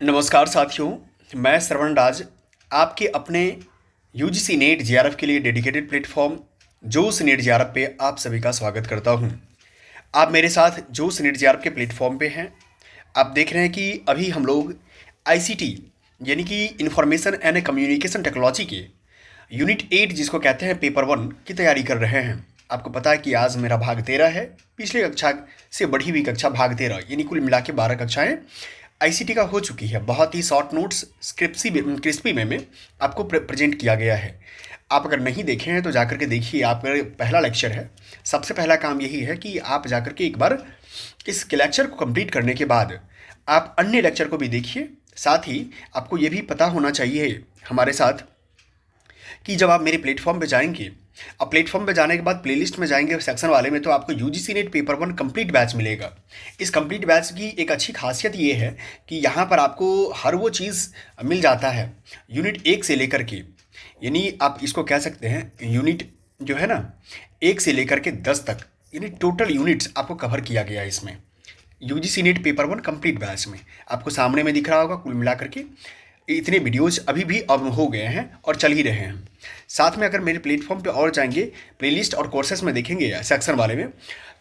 नमस्कार साथियों, मैं श्रवण राज आपके अपने यूजीसी नेट जेआरएफ के लिए डेडिकेटेड प्लेटफॉर्म जोश नेट जेआरएफ पे आप सभी का स्वागत करता हूं। आप मेरे साथ जोश नेट जेआरएफ के प्लेटफॉर्म पे हैं। आप देख रहे हैं कि अभी हम लोग आईसीटी यानी कि इंफॉर्मेशन एंड कम्युनिकेशन टेक्नोलॉजी के यूनिट 8 जिसको कहते हैं पेपर 1 की तैयारी कर रहे हैं। आपको पता है कि आज मेरा भाग 13 है। पिछली कक्षा से बढ़ी हुई कक्षा भाग 13 यानी कुल मिला के 12 कक्षाएँ आईसीटी का हो चुकी है। बहुत ही शॉर्ट नोट्स क्रिस्पी में आपको प्रेजेंट किया गया है। आप अगर नहीं देखे हैं तो जाकर के देखिए। आपका पहला लेक्चर है। सबसे पहला काम यही है कि आप जाकर के एक बार इस लेक्चर को कंप्लीट करने के बाद आप अन्य लेक्चर को भी देखिए। साथ ही आपको ये भी पता होना चाहिए हमारे साथ कि जब आप मेरे प्लेटफॉर्म पे जाएंगे, अब प्लेटफॉर्म पे जाने के बाद प्लेलिस्ट में जाएंगे सेक्शन वाले में, तो आपको UGC net paper 1 complete batch मिलेगा। इस कंप्लीट बैच की एक अच्छी खासियत ये है कि यहाँ पर आपको हर वो चीज़ मिल जाता है यूनिट 1 से लेकर के, यानी आप इसको कह सकते हैं यूनिट जो है ना 1 से लेकर के 10 तक, यानी टोटल यूनिट्स आपको कवर किया गया है इसमें UGC net paper 1 complete batch में। आपको सामने में दिख रहा होगा कुल मिलाकर के इतने वीडियोज़ अभी भी अब हो गए हैं और चल ही रहे हैं। साथ में अगर मेरे प्लेटफॉर्म पे और जाएंगे प्लेलिस्ट और कोर्सेस में देखेंगे सेक्शन वाले में,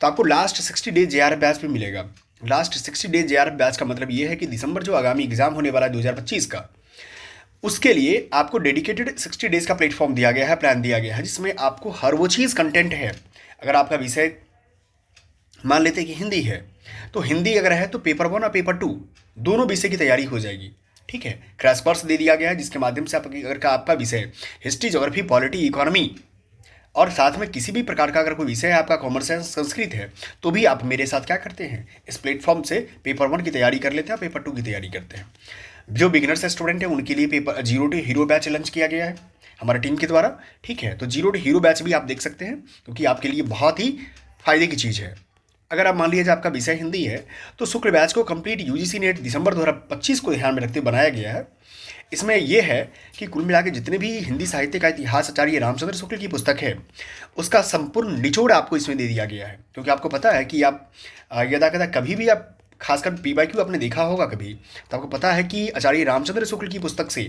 तो आपको लास्ट 60 डेज जेआरएफ बैच भी मिलेगा। लास्ट 60 डेज जेआरएफ बैच का मतलब ये है कि दिसंबर जो आगामी एग्जाम होने वाला है 2025 का, उसके लिए आपको डेडिकेटेड 60 डेज का प्लेटफॉर्म दिया गया है, प्लान दिया गया है, जिसमें आपको हर वो चीज़ कंटेंट है। अगर आपका विषय मान लेते हैं कि हिंदी है, तो हिंदी अगर है तो पेपर 1 और पेपर 2 दोनों विषय की तैयारी हो जाएगी। ठीक है, क्रैश कोर्स दे दिया गया है जिसके माध्यम से अगर आपका विषय हिस्ट्री, ज्योग्राफी, पॉलिटी, इकोनॉमी और साथ में किसी भी प्रकार का अगर कोई विषय है आपका कॉमर्स है, संस्कृत है, तो भी आप मेरे साथ क्या करते हैं, इस प्लेटफॉर्म से पेपर 1 की तैयारी कर लेते हैं, पेपर 2 की तैयारी करते हैं। जो बिगिनर्स स्टूडेंट हैं उनके लिए paper 0 to hero batch launch किया गया है हमारी टीम के द्वारा। ठीक है, तो 0 टू हीरो बैच भी आप देख सकते हैं, क्योंकि आपके लिए बहुत ही फायदे की चीज़ है। अगर आप मान लीजिए आपका विषय हिंदी है, तो शुक्ल बैच को कंप्लीट यूजीसी नेट दिसंबर 2025 को ध्यान में रखते बनाया गया है। इसमें यह है कि कुल मिला के जितने भी हिंदी साहित्य का इतिहास आचार्य रामचंद्र शुक्ल की पुस्तक है, उसका संपूर्ण निचोड़ आपको इसमें दे दिया गया है। क्योंकि आपको पता है कि आप यदा कदा कभी भी आप खासकर पीवाईक्यू आपने देखा होगा कभी, तो आपको पता है कि आचार्य रामचंद्र शुक्ल की पुस्तक से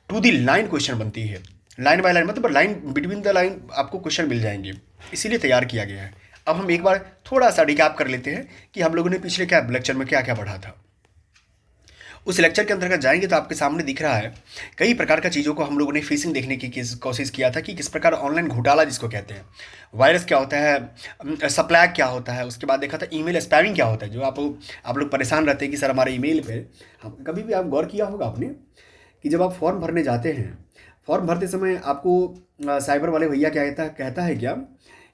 टू द लाइन क्वेश्चन बनती है। लाइन बाय लाइन, मतलब लाइन बिटवीन द लाइन आपको क्वेश्चन मिल जाएंगे, इसीलिए तैयार किया गया है। अब हम एक बार थोड़ा सा रिकैप कर लेते हैं कि हम लोगों ने पिछले क्या लेक्चर में क्या क्या पढ़ा था। उस लेक्चर के अंतर्गत जाएंगे तो आपके सामने दिख रहा है कई प्रकार का चीज़ों को हम लोगों ने फिशिंग देखने की कोशिश किया था कि किस प्रकार ऑनलाइन घोटाला जिसको कहते हैं, वायरस क्या होता है, सप्लैग क्या होता है। उसके बाद देखा था ईमेल स्पैमिंग क्या होता है, जो आप लोग परेशान रहते हैं कि सर हमारे ईमेल पे, कभी भी आप गौर किया होगा आपने कि जब आप फॉर्म भरने जाते हैं, फॉर्म भरते समय आपको साइबर वाले भैया क्या कहता है क्या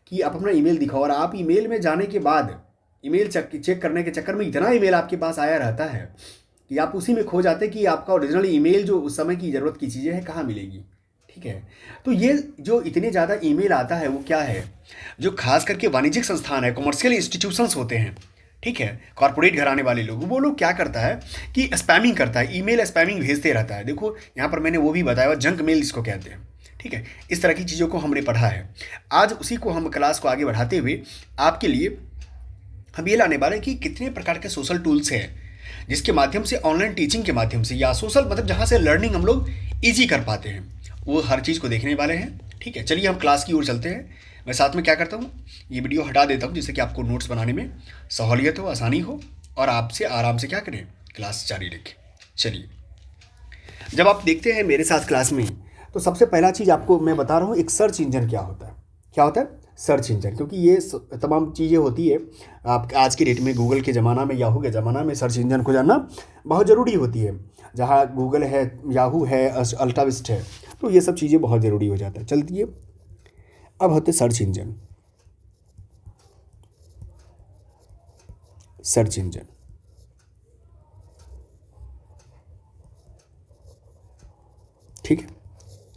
कि आप अपना ईमेल दिखाओ, और आप ईमेल में जाने के बाद ईमेल चेक करने के चक्कर में इतना ईमेल आपके पास आया रहता है कि आप उसी में खो जाते कि आपका ओरिजिनल ईमेल जो उस समय की ज़रूरत की चीज़ें हैं कहाँ मिलेगी। ठीक है, तो ये जो इतने ज़्यादा ईमेल आता है वो क्या है, जो खास करके वाणिज्यिक संस्थान है, कॉमर्शियल इंस्टीट्यूशंस होते हैं, ठीक है, कॉर्पोरेट घराने वाले लोग, वो लोग क्या करता है कि स्पैमिंग करता है, ईमेल स्पैमिंग भेजते रहता है। देखो यहाँ पर मैंने वो भी बताया, जंक मेल जिसको कहते हैं। ठीक है, इस तरह की चीज़ों को हमने पढ़ा है। आज उसी को हम क्लास को आगे बढ़ाते हुए आपके लिए हम ये लाने वाले हैं कि कितने प्रकार के सोशल टूल्स हैं जिसके माध्यम से ऑनलाइन टीचिंग के माध्यम से या सोशल मतलब जहाँ से लर्निंग हम लोग ईजी कर पाते हैं, वो हर चीज़ को देखने वाले हैं। ठीक है, चलिए हम क्लास की ओर चलते हैं। मैं साथ में क्या करता हूँ, ये वीडियो हटा देता हूँ जिससे कि आपको नोट्स बनाने में सहूलियत हो, आसानी हो और आपसे आराम से क्या करें, क्लास जारी रखें। चलिए, जब आप देखते हैं मेरे साथ क्लास में, तो सबसे पहला चीज़ आपको मैं बता रहा हूँ, एक सर्च इंजन क्या होता है। क्या होता है सर्च इंजन, क्योंकि ये तमाम चीज़ें होती है आप आज की डेट में गूगल के ज़माना में, याहू के ज़माना में सर्च इंजन को जानना बहुत ज़रूरी होती है। जहाँ गूगल है, याहू है, अल्टाविस्ट है, तो ये सब चीज़ें बहुत ज़रूरी हो जाता है। चलती है, अब होते सर्च इंजन। सर्च इंजन ठीक है,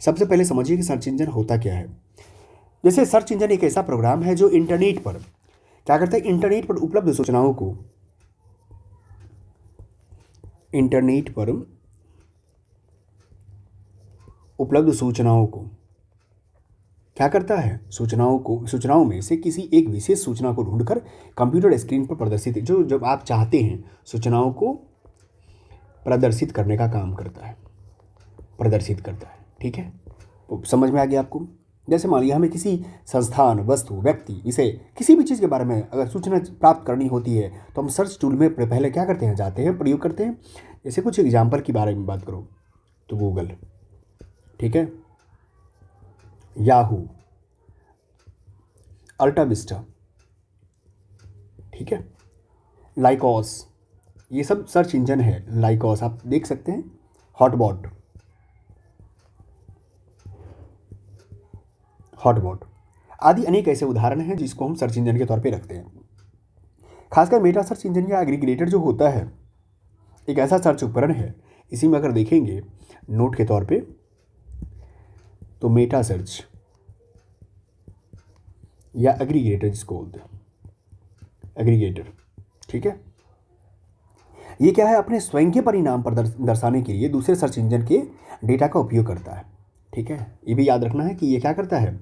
सबसे पहले समझिए कि सर्च इंजन होता क्या है। जैसे सर्च इंजन एक ऐसा प्रोग्राम है जो इंटरनेट पर क्या करता है, इंटरनेट पर उपलब्ध सूचनाओं को, इंटरनेट पर उपलब्ध सूचनाओं को क्या करता है, सूचनाओं में से किसी एक विशेष सूचना को ढूंढकर कंप्यूटर स्क्रीन पर प्रदर्शित, जो जब आप चाहते हैं सूचनाओं को प्रदर्शित करने का काम करता है, प्रदर्शित करता है। ठीक है, तो समझ में आ गया आपको। जैसे मान लिया हमें किसी संस्थान, वस्तु, व्यक्ति, इसे किसी भी चीज़ के बारे में अगर सूचना प्राप्त करनी होती है तो हम सर्च टूल में पहले क्या करते हैं, जाते हैं, प्रयोग करते हैं। जैसे कुछ एग्जाम्पल के बारे में बात करो तो गूगल, ठीक है, याहू, अल्टा विस्टा, ठीक है, लाइकॉस, ये सब सर्च इंजन है। लाइकॉस आप देख सकते हैं, हॉटबॉट, हॉटबॉट आदि अनेक ऐसे उदाहरण हैं जिसको हम सर्च इंजन के तौर पे रखते हैं। खासकर मेटा सर्च इंजन या एग्रीगेटर जो होता है एक ऐसा सर्च उपकरण है, इसी में अगर देखेंगे नोट के तौर पे तो मेटा सर्च या एग्रीगेटर जिसको बोलते हैं, एग्रीगेटर, ठीक है, ये क्या है, अपने स्वयं के परिणाम पर दर्शाने के लिए दूसरे सर्च इंजन के डेटा का उपयोग करता है। ठीक है, ये भी याद रखना है कि ये क्या करता है,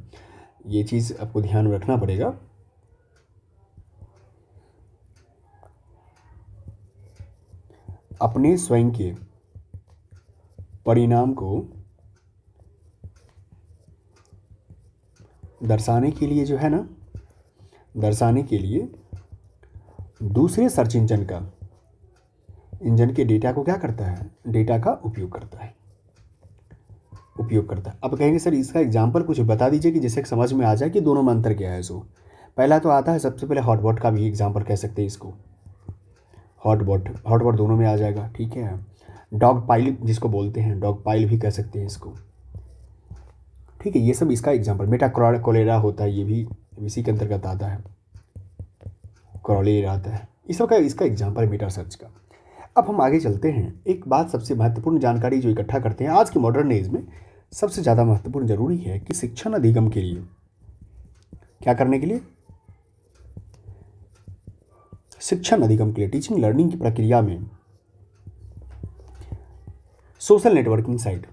ये चीज़ आपको ध्यान में रखना पड़ेगा। अपने स्वयं के परिणाम को दर्शाने के लिए जो है ना, दर्शाने के लिए दूसरे सर्च इंजन के डेटा को क्या करता है, डेटा का उपयोग करता है, उपयोग करता है। अब कहेंगे सर इसका एग्जाम्पल कुछ बता दीजिए कि जिससे समझ में आ जाए कि दोनों में अंतर क्या है। सो पहला तो आता है सबसे पहले हॉटबॉट का भी एग्जाम्पल कह सकते हैं इसको, हॉटबॉट, हॉटबॉट दोनों में आ जाएगा। ठीक है, डॉग पाइल जिसको बोलते हैं, डॉग पाइल भी कह सकते हैं इसको। ठीक है, ये सब इसका एग्जाम्पल। मेटा कोलेरा होता है, ये भी इसी के अंतर्गत आता है, कोलेरा आता है, इस सब का इसका एग्जाम्पल है मेटा सर्च का। अब हम आगे चलते हैं। एक बात सबसे महत्वपूर्ण जानकारी जो इकट्ठा करते हैं आज के मॉडर्न एज में सबसे ज़्यादा महत्वपूर्ण जरूरी है कि शिक्षण अधिगम के लिए क्या करने के लिए, शिक्षण अधिगम के लिए, टीचिंग लर्निंग की प्रक्रिया में सोशल नेटवर्किंग साइट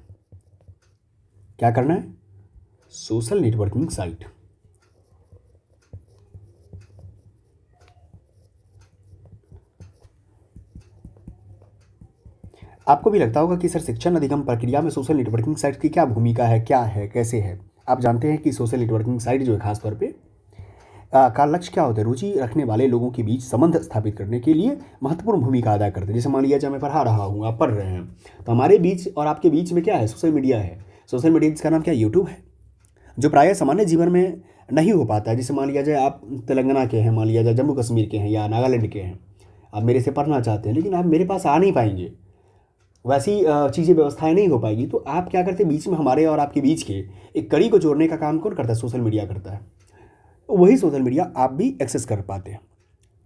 क्या करना है, सोशल नेटवर्किंग साइट। आपको भी लगता होगा कि सर शिक्षण अधिगम प्रक्रिया में सोशल नेटवर्किंग साइट की क्या भूमिका है, क्या है, कैसे है। आप जानते हैं कि सोशल नेटवर्किंग साइट जो है खासतौर पे का लक्ष्य क्या होता है, रुचि रखने वाले लोगों के बीच संबंध स्थापित करने के लिए महत्वपूर्ण भूमिका अदा करते हैं। जैसे मान लिया जब मैं पढ़ा रहा हूँ, आप पढ़ रहे हैं, तो हमारे बीच और आपके बीच में क्या है, सोशल मीडिया है। सोशल मीडिया जिसका नाम क्या है, यूट्यूब है, जो प्रायः सामान्य जीवन में नहीं हो पाता है। जैसे मान लिया जाए आप तेलंगाना के हैं, मान लिया जाए जम्मू कश्मीर के हैं या नागालैंड के हैं, आप मेरे से पढ़ना चाहते हैं लेकिन आप मेरे पास आ नहीं पाएंगे, वैसी चीज़ें व्यवस्थाएं नहीं हो पाएगी। तो आप क्या करते हैं, बीच में हमारे और आपके बीच के एक कड़ी को जोड़ने का काम कौन करता है, सोशल मीडिया करता है। वही सोशल मीडिया आप भी एक्सेस कर पाते हैं।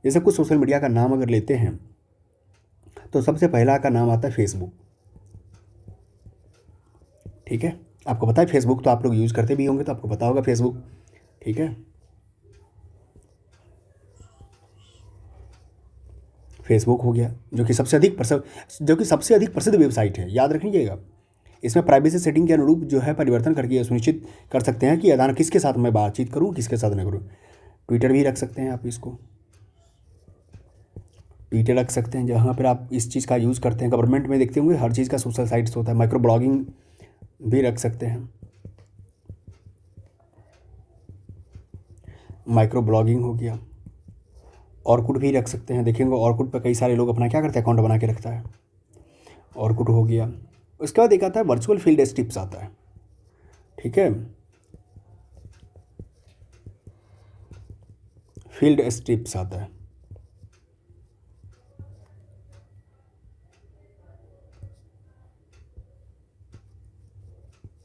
जैसे कुछ सोशल मीडिया का नाम अगर लेते हैं तो सबसे पहला का नाम आता है फेसबुक। ठीक है, आपको पता है फेसबुक तो आप लोग यूज़ करते भी होंगे तो आपको पता होगा फेसबुक। ठीक है, फेसबुक हो गया जो कि सबसे अधिक प्रसिद्ध वेबसाइट है, याद रखिएगा। इसमें प्राइवेसी सेटिंग के अनुरूप जो है परिवर्तन करके सुनिश्चित कर सकते हैं कि अदान किसके साथ मैं बातचीत करूं, किसके साथ न करूं। ट्विटर भी रख सकते हैं आप, इसको ट्विटर रख सकते हैं जहाँ पर आप इस चीज़ का यूज़ करते हैं। गवर्नमेंट में देखते होंगे हर चीज़ का सोशल साइट्स होता है। माइक्रो ब्लॉगिंग भी रख सकते हैं, माइक्रो ब्लॉगिंग हो गया। ऑर्कुट भी रख सकते हैं, देखेंगे ऑर्कुट पर कई सारे लोग अपना क्या करते हैं, अकाउंट बना के रखता है, ऑर्कुट हो गया। उसके बाद एक आता है वर्चुअल फील्ड स्ट्रिप्स आता है। ठीक है, फील्ड स्ट्रिप्स आता है,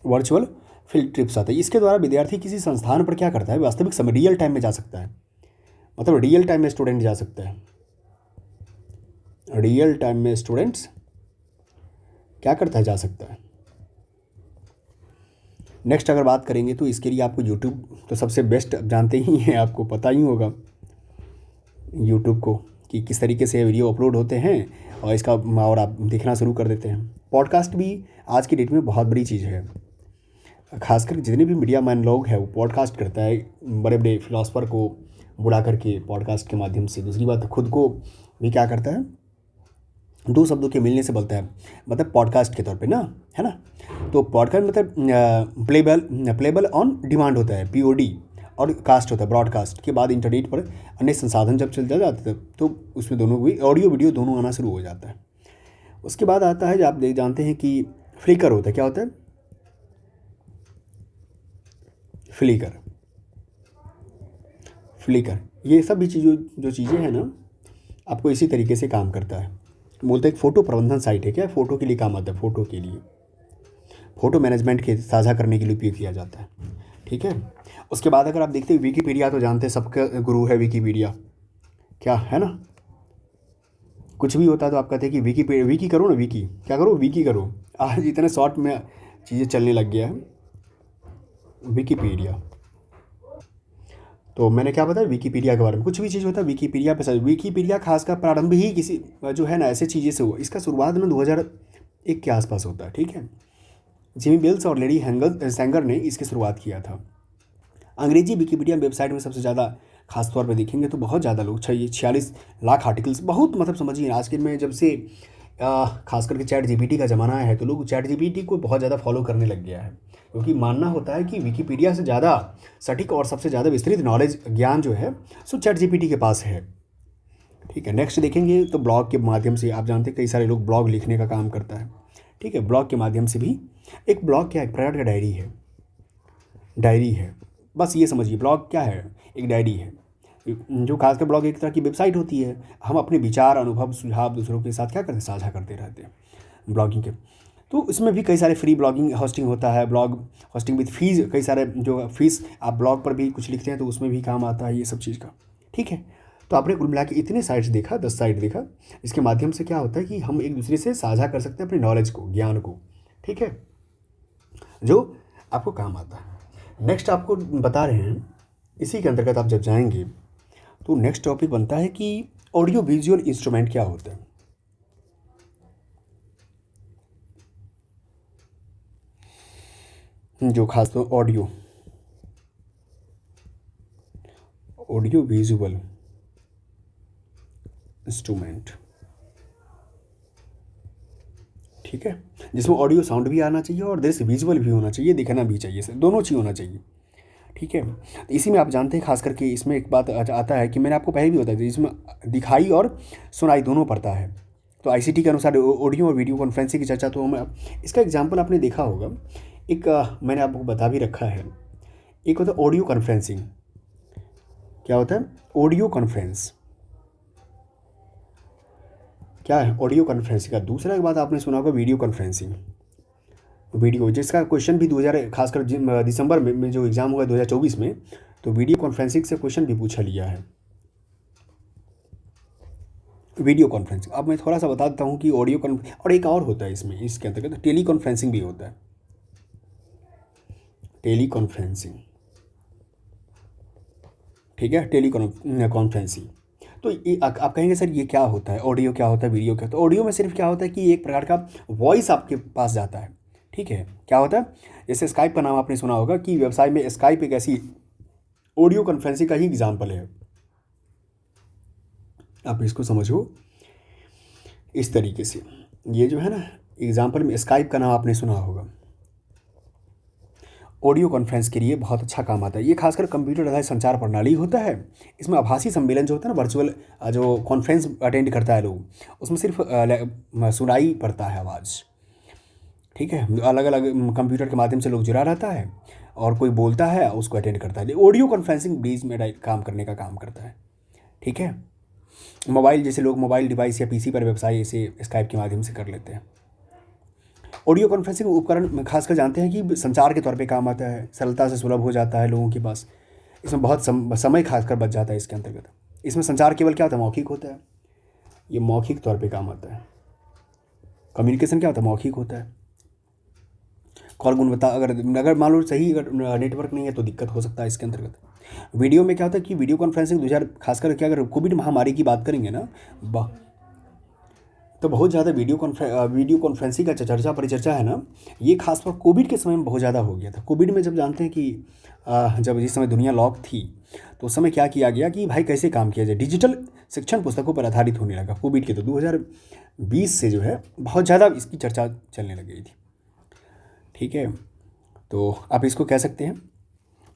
वर्चुअल फील्ड ट्रिप्स आता है। इसके द्वारा विद्यार्थी किसी संस्थान पर क्या करता है, वास्तविक समय रियल टाइम में जा सकता है, मतलब रियल टाइम में स्टूडेंट जा सकता है, रियल टाइम में स्टूडेंट्स क्या करता है, जा सकता है। नेक्स्ट अगर बात करेंगे तो इसके लिए आपको यूट्यूब तो सबसे बेस्ट जानते ही हैं, आपको पता ही होगा यूट्यूब को कि किस तरीके से वीडियो अपलोड होते हैं और इसका और आप देखना शुरू कर देते हैं। पॉडकास्ट भी आज की डेट में बहुत बड़ी चीज़ है, खासकर जितने भी मीडिया मैन लोग हैं वो पॉडकास्ट करता है, बड़े बड़े फिलोसफर को बुला करके पॉडकास्ट के माध्यम से। दूसरी बात खुद को भी क्या करता है, दो शब्दों के मिलने से बनता है, मतलब पॉडकास्ट के तौर पे ना, है ना। तो पॉडकास्ट मतलब प्लेबल ऑन डिमांड होता है, POD, और कास्ट होता है ब्रॉडकास्ट के बाद इंटरनेट पर अन्य संसाधन जब चल जाते हैं तो उसमें दोनों भी ऑडियो वीडियो दोनों आना शुरू हो जाता है। उसके बाद आता है, जो आप जानते हैं कि फ्लिकर होता है। क्या होता है फ्लिकर? फ्लिकर ये सब भी चीज़ों जो चीज़ें हैं ना, आपको इसी तरीके से काम करता है। बोलते हैं एक फ़ोटो प्रबंधन साइट है। क्या फ़ोटो के लिए काम आता है, फ़ोटो के लिए, फ़ोटो मैनेजमेंट के साझा करने के लिए उपयोग किया जाता है, ठीक है। उसके बाद अगर आप देखते हैं विकीपीडिया, तो जानते हैं सबका गुरु है विकीपीडिया, क्या है ना। कुछ भी होता है तो आप कहते हैं कि विकी करो ना, विकी क्या करो, विकी करो। आज इतने शॉर्ट में चीज़ें चलने लग गया है, विकीपीडिया। तो मैंने क्या बताया विकीपीडिया के बारे में, कुछ भी चीज़ होता है विकीपीडिया पे सर्च। विकीपीडिया खासकर प्रारंभ ही किसी जो है ना ऐसे चीज़ें से हुआ। इसका शुरुआत में 2001 के आसपास होता है, ठीक है। जिमी बेल्स और लेडी सेंगर ने इसकी शुरुआत किया था। अंग्रेजी विकीपीडिया वेबसाइट में सबसे ज़्यादा खास तौर पे देखेंगे तो बहुत ज़्यादा लोग, 46 लाख आर्टिकल्स, बहुत मतलब समझिए आज के में जब से खास करके चैट जीपीटी का ज़माना आया है तो लोग चैट जीपीटी को बहुत ज़्यादा फॉलो करने लग गया है, क्योंकि मानना होता है कि विकीपीडिया से ज़्यादा सटीक और सबसे ज़्यादा विस्तृत नॉलेज ज्ञान जो है सो चैट जीपीटी के पास है, ठीक है। नेक्स्ट देखेंगे तो ब्लॉग के माध्यम से, आप जानते हैं कई सारे लोग ब्लॉग लिखने का काम करता है, ठीक है। ब्लॉग के माध्यम से भी, एक ब्लॉग क्या है, एक प्रकार का डायरी है, डायरी है, बस ये समझिए ब्लॉग क्या है, एक डायरी है। जो खासकर ब्लॉग एक तरह की वेबसाइट होती है, हम अपने विचार अनुभव सुझाव दूसरों के साथ क्या करते हैं, साझा करते रहते हैं ब्लॉगिंग के। तो इसमें भी कई सारे फ्री ब्लॉगिंग होस्टिंग होता है, ब्लॉग होस्टिंग विद फीस, कई सारे जो फीस आप ब्लॉग पर भी कुछ लिखते हैं तो उसमें भी काम आता है ये सब चीज़ का, ठीक है। तो आपने कुल मिला के इतने साइट्स देखा, 10 साइट देखा, इसके माध्यम से क्या होता है कि हम एक दूसरे से साझा कर सकते हैं अपने नॉलेज को, ज्ञान को, ठीक है, जो आपको काम आता है। नेक्स्ट आपको बता रहे हैं, इसी के अंतर्गत आप जब जाएंगे तो नेक्स्ट टॉपिक बनता है कि ऑडियो विजुअल इंस्ट्रूमेंट क्या होता है। जो खास तो ऑडियो विजुअल इंस्ट्रूमेंट, ठीक है, जिसमें ऑडियो साउंड भी आना चाहिए और दृश्य विजुअल भी होना चाहिए, दिखना भी चाहिए, दोनों चीज़ होना चाहिए, ठीक है। तो इसी में आप जानते हैं खास करके इसमें एक बात आता है कि मैंने आपको पहले भी बताया था, इसमें दिखाई और सुनाई दोनों पड़ता है। तो आईसीटी के अनुसार ऑडियो और वीडियो कॉन्फ्रेंसिंग की चर्चा, तो हम इसका एग्जांपल आपने देखा होगा, एक मैंने आपको बता भी रखा है। एक होता है ऑडियो कॉन्फ्रेंसिंग। क्या होता है ऑडियो कॉन्फ्रेंस, क्या है ऑडियो कॉन्फ्रेंसिंग का। दूसरा एक बात आपने सुना होगा वीडियो कॉन्फ्रेंसिंग, वीडियो जिसका क्वेश्चन भी 2000 खासकर दिसंबर में जो एग्ज़ाम हुआ 2024 में, तो वीडियो कॉन्फ्रेंसिंग से क्वेश्चन भी पूछा लिया है, वीडियो कॉन्फ्रेंसिंग। अब मैं थोड़ा सा बता देता हूँ कि ऑडियो और एक और होता है इसमें, इसके अंतर्गत टेली कॉन्फ्रेंसिंग भी होता है, टेली कॉन्फ्रेंसिंग, ठीक है, टेली कॉन्फ्रेंसिंग। तो ये आप कहेंगे सर ये क्या होता है, ऑडियो क्या होता है, वीडियो क्या होता है। ऑडियो में सिर्फ क्या होता है कि एक प्रकार का वॉइस आपके पास जाता है, ठीक है। क्या होता है, जैसे स्काइप का नाम आपने सुना होगा कि व्यवसाय में स्काइप एक ऐसी ऑडियो कॉन्फ्रेंसिंग का ही एग्जाम्पल है। आप इसको समझो इस तरीके से, ये जो है ना एग्जाम्पल में स्काइप का नाम आपने सुना होगा, ऑडियो कॉन्फ्रेंस के लिए बहुत अच्छा काम आता है। ये खासकर कंप्यूटर आधारित संचार प्रणाली होता है। इसमें आभासी सम्मेलन जो होता है ना, वर्चुअल जो कॉन्फ्रेंस अटेंड करता है लोग, उसमें सिर्फ सुनाई पड़ता है आवाज़, ठीक है। अलग अलग कंप्यूटर के माध्यम से लोग जुड़ा रहता है और कोई बोलता है उसको अटेंड करता है। ऑडियो कॉन्फ्रेंसिंग बीच में काम करने का काम करता है, ठीक है। मोबाइल जैसे लोग मोबाइल डिवाइस या पीसी पर व्यवसाय इसे स्काइप के माध्यम से कर लेते हैं। ऑडियो कॉन्फ्रेंसिंग उपकरण खासकर जानते हैं कि संचार के तौर पे काम आता है, सरलता से सुलभ हो जाता है लोगों के पास। इसमें बहुत समय खासकर बच जाता है इसके अंतर्गत। इसमें संचार केवल क्या होता है, मौखिक होता है, ये मौखिक तौर पे काम आता है। कम्युनिकेशन क्या होता है, मौखिक होता है। कॉल गुणवत्ता अगर मान लो सही अगर नेटवर्क नहीं है तो दिक्कत हो सकता है इसके अंतर्गत। वीडियो में क्या होता है कि वीडियो कॉन्फ्रेंसिंग 2000 खासकर क्या, अगर कोविड महामारी की बात करेंगे ना, तो बहुत ज़्यादा वीडियो कॉन्फ्रेंसिंग का चर्चा परिचर्चा है ना, ये खासतौर कोविड के समय में बहुत ज़्यादा हो गया था। कोविड में जब जानते हैं कि जब जिस समय दुनिया लॉक थी तो उस समय क्या किया गया कि भाई कैसे काम किया जाए, डिजिटल शिक्षण पुस्तकों पर आधारित होने लगा। कोविड के तो 2020 से जो है बहुत ज़्यादा इसकी चर्चा चलने लग गई थी। ठीक है, तो आप इसको कह सकते हैं।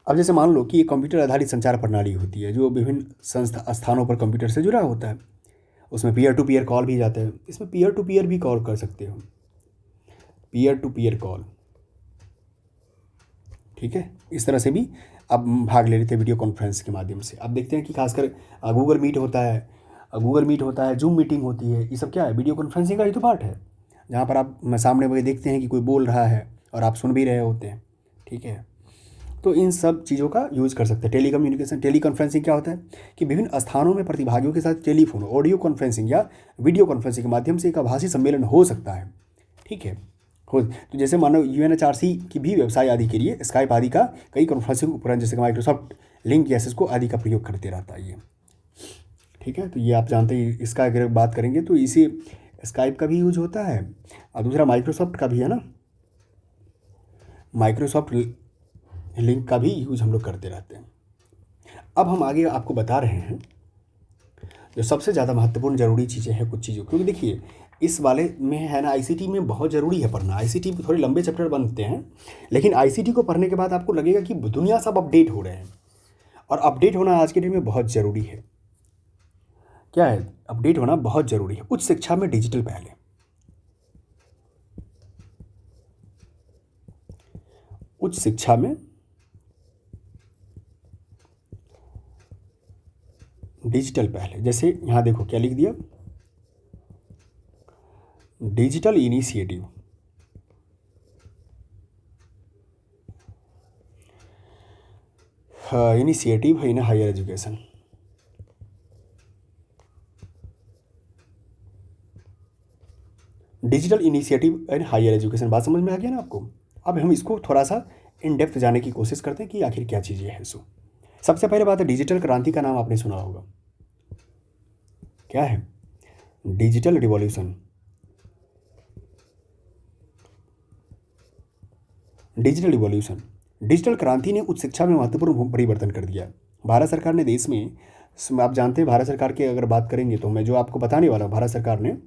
अब जैसे मान लो कि एक कंप्यूटर आधारित संचार प्रणाली होती है जो विभिन्न स्थानों पर कंप्यूटर से जुड़ा होता है। उसमें पीयर टू पीयर कॉल भी जाता है। इसमें पीयर टू पीयर भी कॉल कर सकते हो, पीयर टू पीयर कॉल। ठीक है, इस तरह से भी आप भाग ले लेते हैं वीडियो कॉन्फ्रेंस के माध्यम से। आप देखते हैं कि खासकर गूगल मीट होता है, जूम मीटिंग होती है। ये सब क्या है? वीडियो कॉन्फ्रेंसिंग का ही तो पार्ट है, जहाँ पर आप सामने वही देखते हैं कि कोई बोल रहा है और आप सुन भी रहे होते हैं। ठीक है, तो इन सब चीज़ों का यूज़ कर सकते हैं। टेली कॉन्फ्रेंसिंग क्या होता है कि विभिन्न स्थानों में प्रतिभागियों के साथ टेलीफोन, ऑडियो कॉन्फ्रेंसिंग या वीडियो कॉन्फ्रेंसिंग के माध्यम से एक आभासी सम्मेलन हो सकता है। ठीक है, तो जैसे मानो यूएनएचआरसी की भी व्यवसाय आदि के लिए स्काइप आदि का कई कॉन्फ्रेंसिंग उपकरण जैसे माइक्रोसॉफ्ट लिंक या सिस्को आदि का प्रयोग करते रहता है ये। ठीक है, तो ये आप जानते हैं। इसका अगर बात करेंगे तो इसी स्काइप का भी यूज होता है और दूसरा माइक्रोसॉफ्ट का भी है ना, माइक्रोसॉफ्ट लिंक का भी यूज हम लोग करते रहते हैं। अब हम आगे आपको बता रहे हैं जो सबसे ज़्यादा महत्वपूर्ण ज़रूरी चीज़ें हैं, कुछ चीज़ों, क्योंकि देखिए इस वाले में है ना, आईसीटी में बहुत ज़रूरी है पढ़ना। आईसीटी में थोड़े लंबे चैप्टर बनते हैं, लेकिन आईसीटी को पढ़ने के बाद आपको लगेगा कि दुनिया सब अपडेट हो रहे हैं, और अपडेट होना आज के डेट में बहुत ज़रूरी है। क्या है? अपडेट होना बहुत ज़रूरी है। उच्च शिक्षा में डिजिटल पहले, उच्च शिक्षा में डिजिटल पहले। जैसे यहाँ देखो क्या लिख दिया, digital initiative. Initiative in higher education. Digital initiative in higher education, बात समझ में आ गया ना आपको? अब हम इसको थोड़ा सा इन डेप्थ जाने की कोशिश करते हैं कि आखिर क्या चीज़ें हैं। सो सबसे पहले बात है, डिजिटल क्रांति का नाम आपने सुना होगा। क्या है? Digital revolution. Digital revolution, digital क्रांति ने उच्च शिक्षा में महत्वपूर्ण परिवर्तन कर दिया। भारत सरकार ने देश में, आप जानते हैं भारत सरकार की अगर बात करेंगे तो मैं जो आपको बताने वाला हूँ, भारत सरकार ने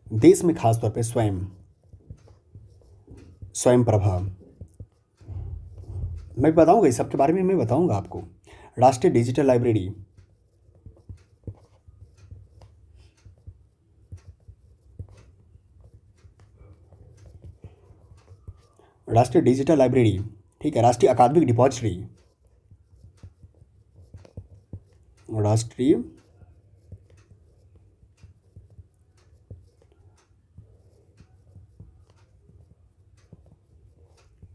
देश में खासतौर पे स्वयं प्रभा, मैं बताऊंगा इस सब के बारे में, मैं बताऊंगा आपको। राष्ट्रीय डिजिटल लाइब्रेरी, राष्ट्रीय डिजिटल लाइब्रेरी, ठीक है, राष्ट्रीय अकादमिक डिपॉजिटरी, राष्ट्रीय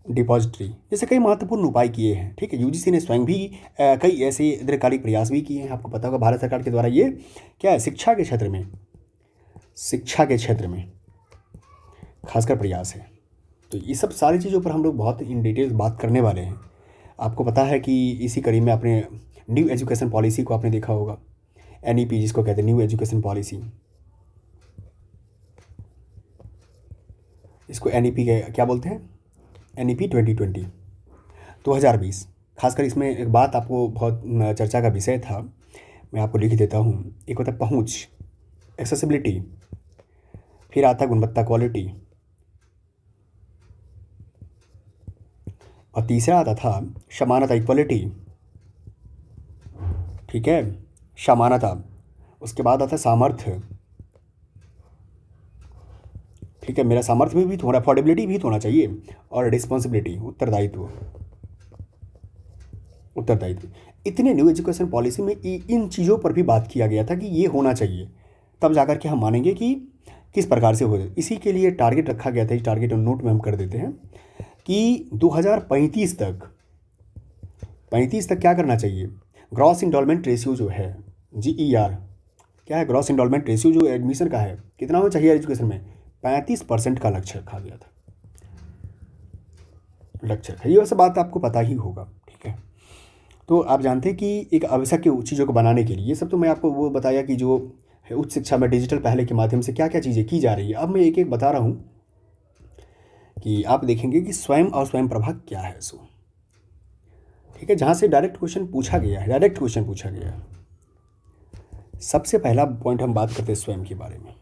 डिपॉजिटरी, जैसे कई महत्वपूर्ण उपाय किए हैं। ठीक है, यूजीसी ने स्वयं भी कई ऐसे दीर्घकालिक प्रयास भी किए हैं। आपको पता होगा भारत सरकार के द्वारा ये क्या है, शिक्षा के क्षेत्र में खासकर प्रयास है। तो ये सब सारी चीज़ों पर हम लोग बहुत इन डिटेल बात करने वाले हैं। आपको पता है कि इसी कड़ी में आपने न्यू एजुकेशन पॉलिसी को आपने देखा होगा, एनईपी जिसको कहते हैं, न्यू एजुकेशन पॉलिसी। इसको एनईपी क्या बोलते हैं? एनईपी 2020। खासकर इसमें एक बात आपको बहुत चर्चा का विषय था, मैं आपको लिख देता हूँ। एक होता है पहुँच, एक्सेसिबिलिटी, फिर आता है गुणवत्ता, क्वालिटी, और तीसरा आता था समानता, इक्वलिटी। ठीक है, समानता। उसके बाद आता है सामर्थ्य। ठीक है, मेरा सामर्थ्य भी थोड़ा, अफोर्डेबिलिटी भी तो होना चाहिए, और रिस्पॉन्सिबिलिटी, उत्तरदायित्व। इतने न्यू एजुकेशन पॉलिसी में इन चीज़ों पर भी बात किया गया था कि ये होना चाहिए, तब जाकर के हम मानेंगे कि किस प्रकार से हो जाए। इसी के लिए टारगेट रखा गया था। इस टारगेट नोट में हम कर देते हैं कि 2035 तक क्या करना चाहिए, ग्रॉस इनरोलमेंट रेशियो जो है, GER, क्या है? ग्रॉस इनरोलमेंट रेशियो जो एडमिशन का है, कितना होना चाहिए एजुकेशन में? 35% का लक्ष्य रखा गया था। लक्ष्य है, ये वैसे बात आपको पता ही होगा। ठीक है, तो आप जानते हैं कि एक आवश्यक चीज़ों को बनाने के लिए, ये सब तो मैं आपको वो बताया कि जो है उच्च शिक्षा में डिजिटल पहले के माध्यम से क्या क्या चीज़ें की जा रही है। अब मैं एक एक बता रहा हूँ कि आप देखेंगे कि स्वयं और स्वयं प्रभा क्या है। सो ठीक है, जहाँ से डायरेक्ट क्वेश्चन पूछा गया है। सबसे पहला पॉइंट हम बात करते हैं स्वयं के बारे में।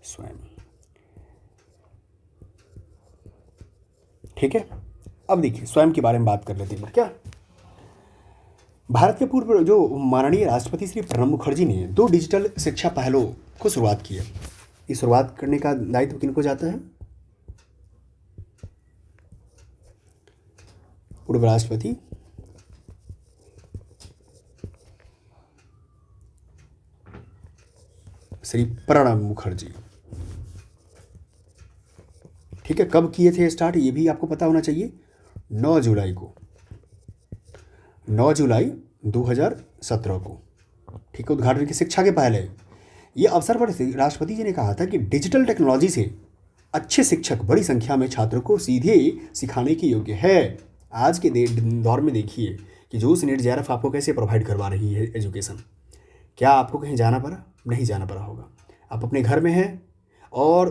स्वयं, ठीक है। अब देखिए स्वयं के बारे में बात कर लेते हैं क्या। भारत के पूर्व जो माननीय राष्ट्रपति श्री प्रणब मुखर्जी ने 2 डिजिटल शिक्षा पहलों को शुरुआत की है। ये शुरुआत करने का दायित्व किनको जाता है? पूर्व राष्ट्रपति श्री प्रणब मुखर्जी, ठीक है। कब किए थे स्टार्ट, ये भी आपको पता होना चाहिए। 9 जुलाई को, 9 जुलाई 2017 को, ठीक है। उद्घाटन की शिक्षा के पहले ये अवसर पर राष्ट्रपति जी ने कहा था कि डिजिटल टेक्नोलॉजी से अच्छे शिक्षक बड़ी संख्या में छात्रों को सीधे सिखाने के योग्य है। आज के दौर में देखिए कि जो नीट जेआरएफ आपको कैसे प्रोवाइड करवा रही है एजुकेशन। क्या आपको कहीं जाना पड़ा? नहीं जाना पड़ा होगा। आप अपने घर में हैं और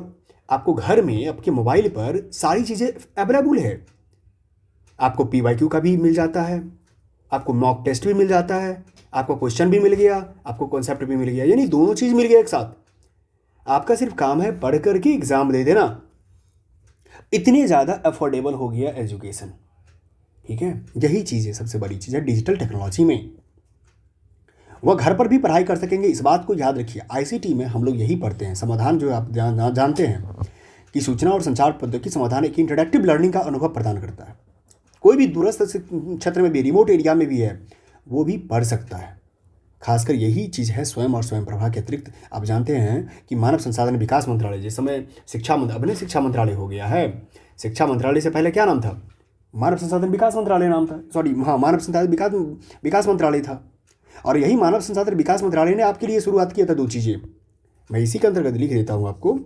आपको घर में आपके मोबाइल पर सारी चीज़ें अवेलेबल है। आपको PYQ का भी मिल जाता है, आपको मॉक टेस्ट भी मिल जाता है, आपको क्वेश्चन भी मिल गया, आपको कॉन्सेप्ट भी मिल गया, यानी दोनों चीज़ मिल गया एक साथ। आपका सिर्फ काम है पढ़ करके एग्ज़ाम दे देना। इतनी ज़्यादा अफोर्डेबल हो गया एजुकेशन, ठीक है। यही चीज़ है, सबसे बड़ी चीज़ है डिजिटल टेक्नोलॉजी में। वह घर पर भी पढ़ाई कर सकेंगे, इस बात को याद रखिए। ICT में हम लोग यही पढ़ते हैं। समाधान जो आप जानते हैं कि सूचना और संचार प्रौद्योगिकी समाधान एक इंटरैक्टिव लर्निंग का अनुभव प्रदान करता है। कोई भी दूरस्थ क्षेत्र में भी, रिमोट एरिया में भी है, वो भी पढ़ सकता है। खासकर यही चीज़ है स्वयं और स्वयं प्रभा के अतिरिक्त। आप जानते हैं कि मानव संसाधन विकास मंत्रालय जिस समय अपने शिक्षा मंत्रालय हो गया है। शिक्षा मंत्रालय से पहले क्या नाम था? मानव संसाधन विकास मंत्रालय नाम था, सॉरी हाँ, मानव संसाधन विकास मंत्रालय था। और यही मानव संसाधन विकास मंत्रालय ने आपके लिए शुरुआत किया था 2 चीज़ें। मैं इसी के अंतर्गत लिख देता हूँ आपको।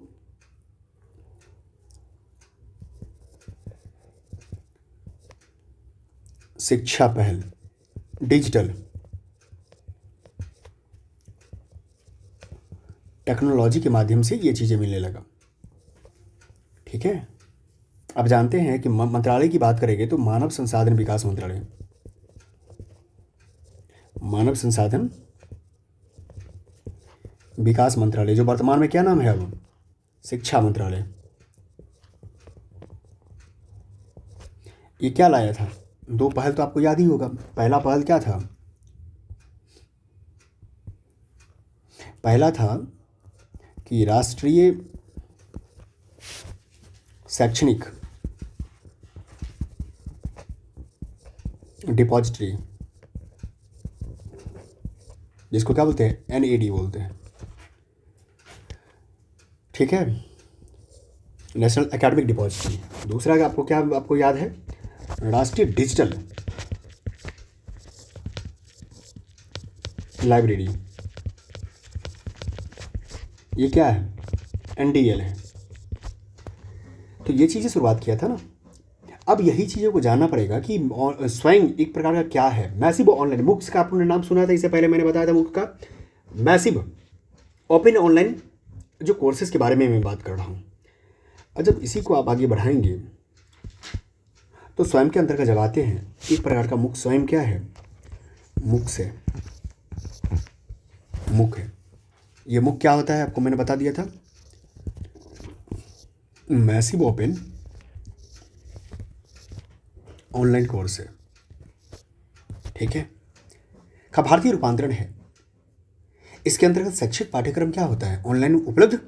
शिक्षा पहल डिजिटल टेक्नोलॉजी के माध्यम से ये चीज़ें मिलने लगा, ठीक है। अब जानते हैं कि मंत्रालय की बात करेंगे तो मानव संसाधन विकास मंत्रालय, मानव संसाधन विकास मंत्रालय, जो वर्तमान में क्या नाम है अब? शिक्षा मंत्रालय। ये क्या लाया था? 2 पहल तो आपको याद ही होगा। पहला पहल क्या था? पहला था कि राष्ट्रीय शैक्षणिक डिपॉजिटरी, जिसको क्या बोलते हैं? NAD बोलते हैं, ठीक है, नेशनल एकेडमिक डिपॉजिटरी। दूसरा आपको याद है? राष्ट्रीय डिजिटल लाइब्रेरी। ये क्या है? NDL है। तो ये चीज़ें शुरुआत किया था ना। अब यही चीज़ों को जानना पड़ेगा कि स्वयं एक प्रकार का क्या है। मैसिव ऑनलाइन बुक्स का आपने नाम सुना था, इससे पहले मैंने बताया था बुक का। मैसिव ओपन ऑनलाइन जो कोर्सेज के बारे में मैं बात कर रहा हूँ। और जब इसी को आप आगे बढ़ाएंगे तो स्वयं के अंतर्गत जब आते हैं एक प्रकार का मुख। स्वयं क्या है? मुख से, मुख है। ये मुख क्या होता है आपको मैंने बता दिया था। मैसिव ओपन ऑनलाइन कोर्स है, ठीक है, का भारतीय रूपांतरण है। इसके अंतर्गत शैक्षिक पाठ्यक्रम क्या होता है? ऑनलाइन उपलब्ध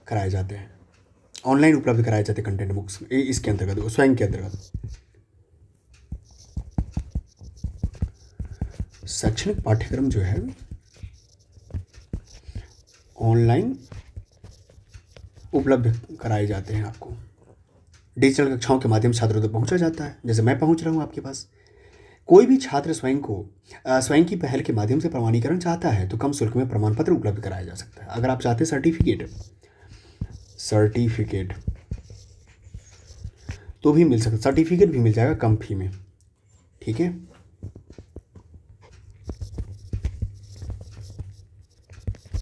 कराए जाते हैं। ऑनलाइन उपलब्ध कराए जाते हैं कंटेंट बुक्स इसके अंतर्गत, स्वयं के अंतर्गत। शैक्षणिक पाठ्यक्रम जो है ऑनलाइन उपलब्ध कराए जाते हैं आपको। डिजिटल कक्षाओं के माध्यम से छात्रों तक पहुंचा जाता है, जैसे मैं पहुंच रहा हूं आपके पास। कोई भी छात्र स्वयं की पहल के माध्यम से प्रमाणीकरण चाहता है तो कम शुल्क में प्रमाण पत्र उपलब्ध कराया जा सकता है। अगर आप चाहते हैं सर्टिफिकेट तो भी मिल सकता, सर्टिफिकेट भी मिल जाएगा कम फी में, ठीक है।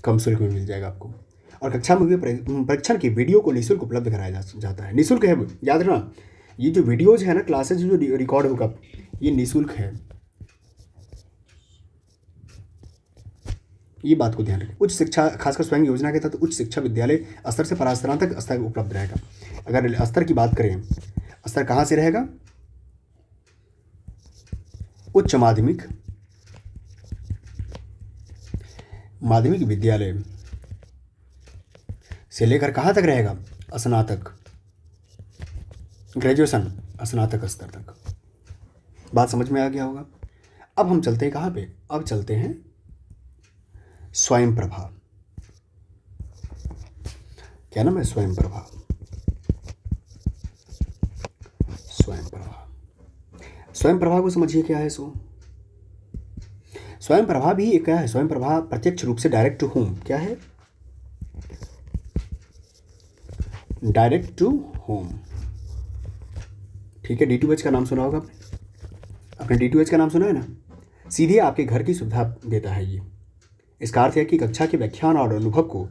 कम शुल्क में मिल जाएगा आपको। और कक्षा में भी परीक्षण की वीडियो को निःशुल्क उपलब्ध कराया जाता है। निःशुल्क है, याद रखना। ये जो वीडियोज है ना, क्लासेज जो रिकॉर्ड होगा, ये निःशुल्क है। ये बात को ध्यान रखें। उच्च शिक्षा खासकर स्वयं योजना के तहत उच्च शिक्षा विद्यालय स्तर से परास्नातक स्तर उपलब्ध रहेगा। अगर स्तर की बात करें, स्तर कहाँ से रहेगा? उच्च माध्यमिक विद्यालय से लेकर कहाँ तक रहेगा? स्नातक, ग्रेजुएशन, स्नातक स्तर तक। बात समझ में आ गया होगा। अब हम चलते हैं कहाँ पे? अब चलते हैं स्वयं प्रभा। क्या नाम है? स्वयं प्रभा। स्वयं प्रभा को समझिए क्या है सो। स्वयं प्रभा भी एक क्या है? स्वयं प्रभा प्रत्यक्ष रूप से डायरेक्ट टू होम। क्या है? Direct to home. ठीक है, D2H का नाम सुना होगा आपने D2H का नाम सुना है ना? सीधे आपके घर की सुविधा देता है ये। इसका अर्थ है कि कक्षा के व्याख्यान और अनुभव को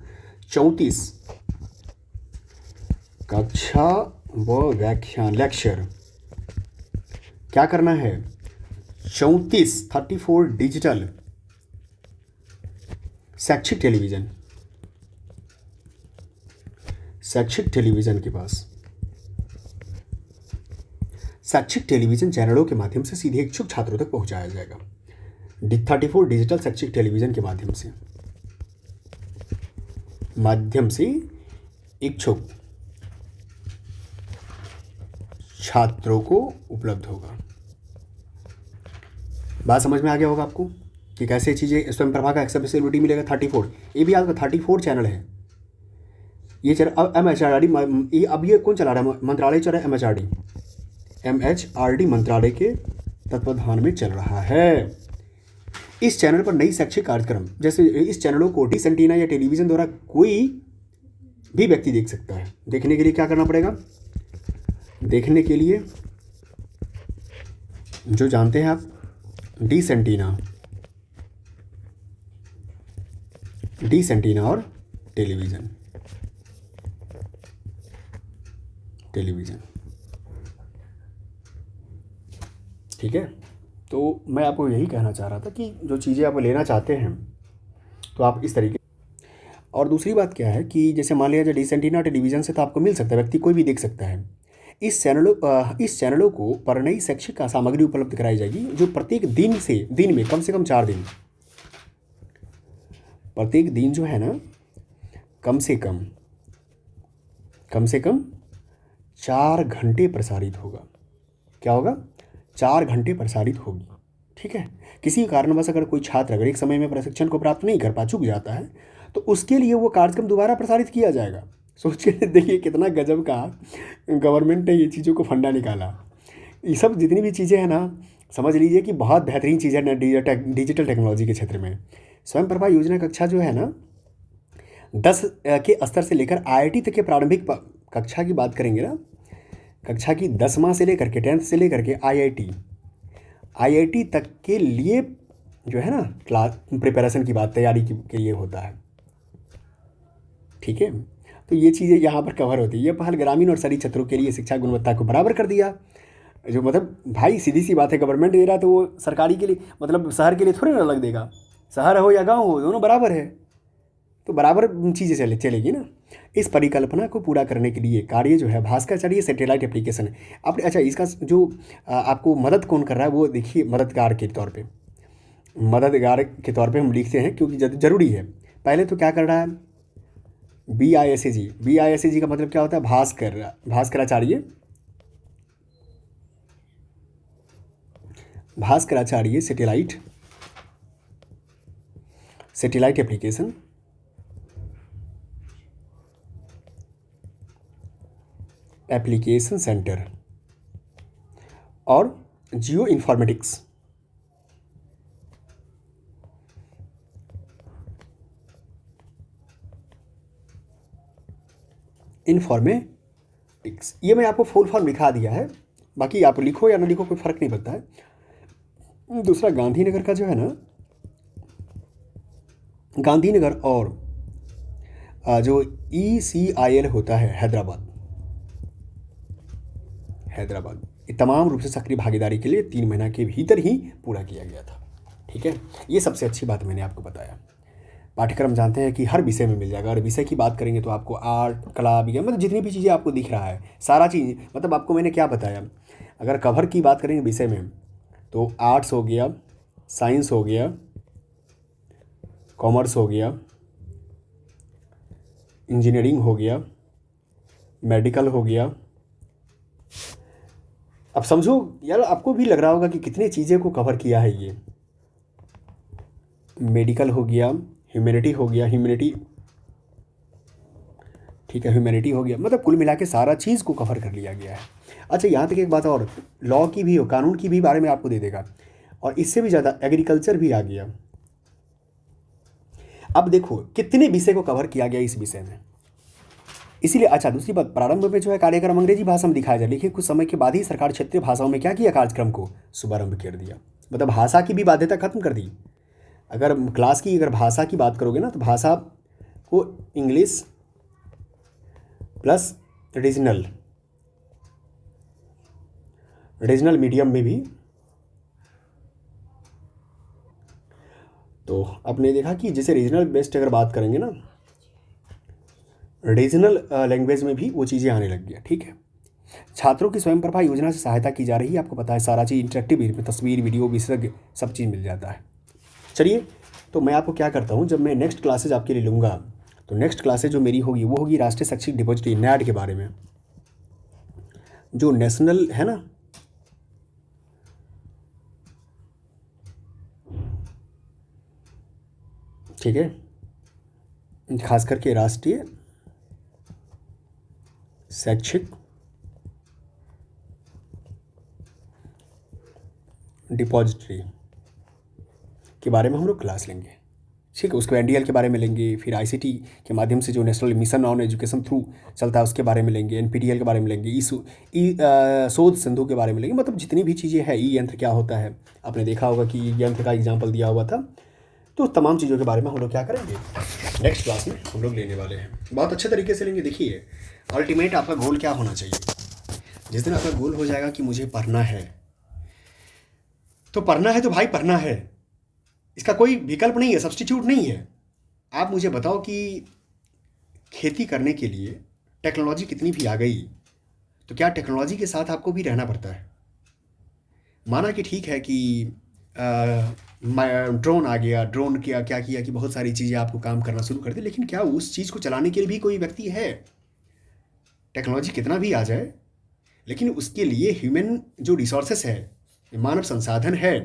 34 कक्षा व व्याख्यान लेक्चर क्या करना है? 34 डिजिटल शैक्षिक टेलीविजन के पास शैक्षिक टेलीविजन चैनलों के माध्यम से सीधे इच्छुक छात्रों तक पहुंचाया जाएगा। 34 डिजिटल शैक्षिक टेलीविजन के माध्यम से इच्छुक छात्रों को उपलब्ध होगा। बात समझ में आ गया होगा आपको कि कैसे चीज़ें स्वयं प्रभा का एक्सेसिबिलिटी मिलेगा। 34 ये भी आपका 34 चैनल है। ये चैनल अब MHRD, अब ये कौन चला रहा है? मंत्रालय चल रहा है। MHRD मंत्रालय के तत्वाधान में चल रहा है। इस चैनल पर नई शैक्षिक कार्यक्रम, जैसे इस चैनलों को डिश एंटीना या टेलीविज़न द्वारा कोई भी व्यक्ति देख सकता है। देखने के लिए क्या करना पड़ेगा? देखने के लिए जो जानते हैं आप, डिश एंटीना और टेलीविज़न। ठीक है, तो मैं आपको यही कहना चाह रहा था कि जो चीज़ें आप लेना चाहते हैं तो आप इस तरीके। और दूसरी बात क्या है कि जैसे मान लिया जाए डिश एंटीना टेलीविज़न से तो आपको मिल सकता है, व्यक्ति कोई भी देख सकता है। इस चैनलों को पर नई शैक्षिक सामग्री उपलब्ध कराई जाएगी, जो प्रत्येक दिन में कम से कम 4 दिन, प्रत्येक दिन जो है ना कम से कम 4 घंटे प्रसारित होगा। क्या होगा? 4 घंटे प्रसारित होगी। ठीक है, किसी कारणवश अगर कोई छात्र अगर एक समय में प्रशिक्षण को प्राप्त नहीं कर पा, चूक जाता है, तो उसके लिए वो कार्यक्रम दोबारा प्रसारित किया जाएगा। सोच के देखिए कितना गजब का गवर्नमेंट ने ये चीज़ों को फंडा निकाला। ये सब जितनी भी चीज़ें हैं ना, समझ लीजिए कि बहुत बेहतरीन चीज़ है ना डिजिटल टेक्नोलॉजी के क्षेत्र में। स्वयं प्रभा योजना कक्षा जो है ना 10 के स्तर से लेकर IIT तक के प्रारंभिक कक्षा की बात करेंगे ना, कक्षा की 10वां से लेकर के 10th से लेकर के IIT तक के लिए जो है ना क्लास प्रिपरेशन की बात, तैयारी के लिए होता है। ठीक है, तो ये चीज़ें यहाँ पर कवर होती है। ये पहल ग्रामीण और शहरी क्षेत्रों के लिए शिक्षा गुणवत्ता को बराबर कर दिया। जो मतलब भाई सीधी सी बात है, गवर्नमेंट दे रहा तो वो सरकारी के लिए मतलब शहर के लिए थोड़ी ना अलग देगा। शहर हो या गांव हो, दोनों बराबर है, तो बराबर चीज़ें चलेगी ना। इस परिकल्पना को पूरा करने के लिए कार्य जो है भास्कराचार्य सैटेलाइट एप्लीकेशन आप अच्छा इसका जो आपको मदद कौन कर रहा है वो देखिए, मददगार के तौर पे हम लिखते हैं क्योंकि ज़रूरी है। पहले तो क्या कर रहा है? BISAG का मतलब क्या होता है? भास्कराचार्य सैटेलाइट एप्लीकेशन सेंटर और जियो इन्फॉर्मेटिक्स ये मैं आपको फुल फॉर्म लिखा दिया है, बाकी आप लिखो या ना लिखो कोई फ़र्क नहीं पड़ता है। दूसरा गांधीनगर का जो है ना, गांधीनगर और जो ECIL होता है हैदराबाद, ये तमाम रूप से सक्रिय भागीदारी के लिए 3 महीना के भीतर ही पूरा किया गया था। ठीक है, ये सबसे अच्छी बात मैंने आपको बताया। पाठ्यक्रम जानते हैं कि हर विषय में मिल जाएगा। अगर विषय की बात करेंगे तो आपको आर्ट, कला, विज्ञान, मतलब जितनी भी चीज़ें आपको दिख रहा है, सारा चीज़, मतलब आपको मैंने क्या बताया। अगर कवर की बात करेंगे विषय में तो आर्ट्स हो गया, साइंस हो गया, कॉमर्स हो गया, इंजीनियरिंग हो गया, मेडिकल हो गया। अब समझो यार, आपको भी लग रहा होगा कि कितनी चीज़ें को कवर किया है ये। मेडिकल हो गया, ह्यूमैनिटी हो गया, ह्यूमैनिटी, ठीक है, ह्यूमैनिटी हो गया, मतलब कुल मिला के सारा चीज़ को कवर कर लिया गया है। अच्छा, यहाँ तक एक बात और, लॉ की भी हो, कानून की भी बारे में आपको दे देगा, और इससे भी ज़्यादा एग्रीकल्चर भी आ गया। अब देखो कितने विषय को कवर किया गया इस विषय में। इसीलिए अच्छा, दूसरी बात, प्रारंभ में जो है कार्यक्रम अंग्रेजी भाषा में दिखाया जाए, लेकिन कुछ समय के बाद ही सरकार क्षेत्रीय भाषाओं में क्या किया, कार्यक्रम को शुभारंभ कर दिया। मतलब भाषा की भी बाध्यता खत्म कर दी। अगर क्लास की अगर भाषा की बात करोगे ना, तो भाषा को इंग्लिश प्लस रीजनल मीडियम में भी, तो आपने देखा कि जैसे रीजनल बेस्ड अगर बात करेंगे ना, रीजनल लैंग्वेज में भी वो चीज़ें आने लग गया। ठीक है, छात्रों की स्वयं प्रभा योजना से सहायता की जा रही है, आपको पता है सारा चीज़ इंटरेक्टिव, तस्वीर, वीडियो, विशेषज्ञ सब चीज़ मिल जाता है। चलिए, तो मैं आपको क्या करता हूँ, जब मैं नेक्स्ट क्लासेज आपके लिए लूँगा, तो नेक्स्ट क्लासेज जो मेरी होगी वो होगी राष्ट्रीय शैक्षिक डिपॉजिटरी, नैड के बारे में, जो नेशनल है ना, ठीक है, खास करके राष्ट्रीय शैक्षिक डिपॉजिटरी के बारे में हम लोग क्लास लेंगे। ठीक है, उसके एनडीएल के बारे में लेंगे, फिर आईसीटी के माध्यम से जो national mission on education through चलता है उसके बारे में लेंगे, एनपीटीईएल के बारे में लेंगे, शोध सिंधु के बारे में लेंगे। मतलब जितनी भी चीज़ें हैं, ई यंत्र क्या होता है, आपने देखा होगा कि यंत्र का एग्जाम्पल दिया हुआ था। तो तमाम चीज़ों के बारे में हम लोग क्या करेंगे, नेक्स्ट क्लास में हम लोग लेने वाले हैं, बहुत अच्छे तरीके से लेंगे। देखिए, अल्टीमेट आपका गोल क्या होना चाहिए। जिस दिन आपका गोल हो जाएगा कि मुझे पढ़ना है, तो पढ़ना है तो भाई पढ़ना है, इसका कोई विकल्प नहीं है, सब्स्टिट्यूट नहीं है। आप मुझे बताओ कि खेती करने के लिए टेक्नोलॉजी कितनी भी आ गई, तो क्या टेक्नोलॉजी के साथ आपको भी रहना पड़ता है। माना कि ठीक है कि ड्रोन आ गया, ड्रोन क्या किया कि बहुत सारी चीज़ें आपको काम करना शुरू कर दी, लेकिन क्या उस चीज़ को चलाने के लिए भी कोई व्यक्ति है। टेक्नोलॉजी कितना भी आ जाए, लेकिन उसके लिए ह्यूमन जो रिसोर्सेस है, मानव संसाधन है,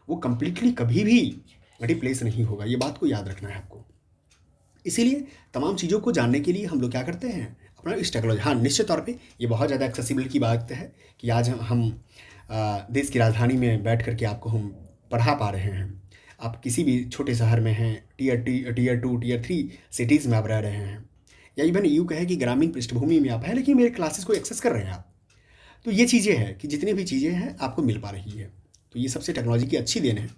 वो कंप्लीटली कभी भी रिप्लेस नहीं होगा। ये बात को याद रखना है आपको। इसीलिए तमाम चीज़ों को जानने के लिए हम लोग क्या करते हैं, अपना इस टेक्नोलॉजी, हाँ निश्चित तौर पे ये बहुत ज़्यादा एक्सेसिबल की बात है कि आज हम देश की राजधानी में बैठ करके आपको हम पढ़ा पा रहे हैं। आप किसी भी छोटे शहर में हैं, टीयर 2, टीयर 3 सिटीज़ में आप रह रहे हैं, या इवन यूँ कहें कि ग्रामीण पृष्ठभूमि में आप हैं, लेकिन मेरे क्लासेस को एक्सेस कर रहे हैं आप। तो ये चीज़ें हैं कि जितनी भी चीज़ें हैं आपको मिल पा रही है, तो ये सबसे टेक्नोलॉजी की अच्छी देन है।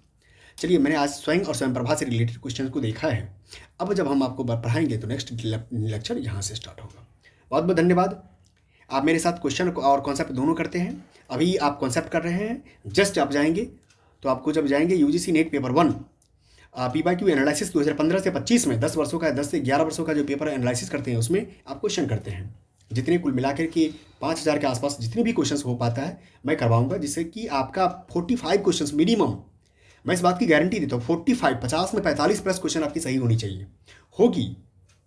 चलिए, मैंने आज स्वयं और स्वयं प्रभा से रिलेटेड क्वेश्चन को देखा है। अब जब हम आपको पढ़ाएंगे तो नेक्स्ट लेक्चर यहाँ से स्टार्ट होगा। बहुत बहुत धन्यवाद। आप मेरे साथ क्वेश्चन और कॉन्सेप्ट दोनों करते हैं। अभी आप कॉन्सेप्ट कर रहे हैं, जस्ट आप जाएंगे तो आपको जब जाएंगे UGC net paper 1 PYQ analysis 2015 से 25 में 10 वर्षों का, 10 से 11 वर्षों का जो पेपर एनालिसिस करते हैं, उसमें आप क्वेश्चन करते हैं। जितने कुल मिलाकर के 5000 के आसपास जितने भी क्वेश्चंस हो पाता है मैं करवाऊंगा, जिससे कि आपका 45 क्वेश्चंस मिनिमम, मैं इस बात की गारंटी देता हूँ, 45, 50 में 45 प्लस क्वेश्चन आपकी सही होनी चाहिए, होगी।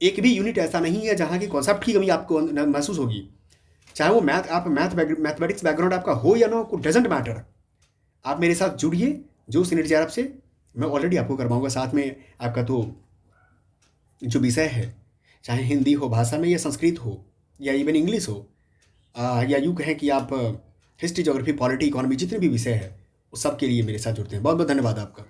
एक भी यूनिट ऐसा नहीं है जहाँ की कॉन्सेप्ट की कमी आपको महसूस होगी, चाहे वो मैथमेटिक्स बैकग्राउंड आपका हो या ना हो, डजेंट मैटर। आप मेरे साथ जुड़िए जो सीनियर जेआरएफ से, मैं ऑलरेडी आपको करवाऊंगा। साथ में आपका तो जो विषय है, चाहे हिंदी हो भाषा में, या संस्कृत हो, या इवन इंग्लिश हो, या यूँ कहें कि आप हिस्ट्री, ज्योग्राफी, पॉलिटी, इकोनॉमी, जितने भी विषय है, उस सब के लिए मेरे साथ जुड़ते हैं। बहुत बहुत धन्यवाद आपका।